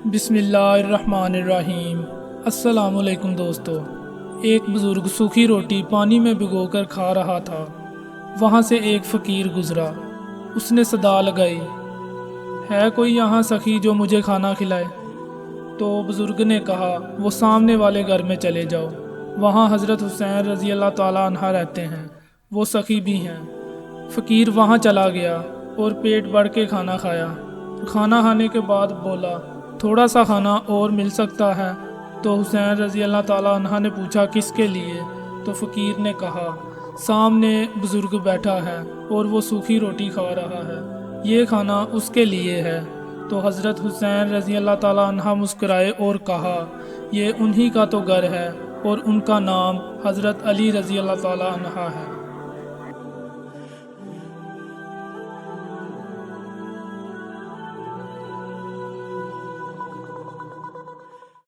بسم اللہ الرحمن الرحیم۔ السلام علیکم دوستو۔ ایک بزرگ سوکھی روٹی پانی میں بھگو کر کھا رہا تھا۔ وہاں سے ایک فقیر گزرا۔ اس نے صدا لگائی، ہے کوئی یہاں سخی جو مجھے کھانا کھلائے؟ تو بزرگ نے کہا، وہ سامنے والے گھر میں چلے جاؤ، وہاں حضرت حسین رضی اللہ تعالیٰ عنہ رہتے ہیں، وہ سخی بھی ہیں۔ فقیر وہاں چلا گیا اور پیٹ بھر کے کھانا کھایا۔ کھانا کھانے کے بعد بولا، تھوڑا سا کھانا اور مل سکتا ہے؟ تو حسین رضی اللہ تعالیٰ عنہ نے پوچھا، کس کے لیے؟ تو فقیر نے کہا، سامنے بزرگ بیٹھا ہے اور وہ سوکھی روٹی کھا رہا ہے، یہ کھانا اس کے لیے ہے۔ تو حضرت حسین رضی اللہ تعالیٰ عنہ مسکرائے اور کہا، یہ انہی کا تو گھر ہے اور ان کا نام حضرت علی رضی اللہ تعالیٰ عنہ ہے۔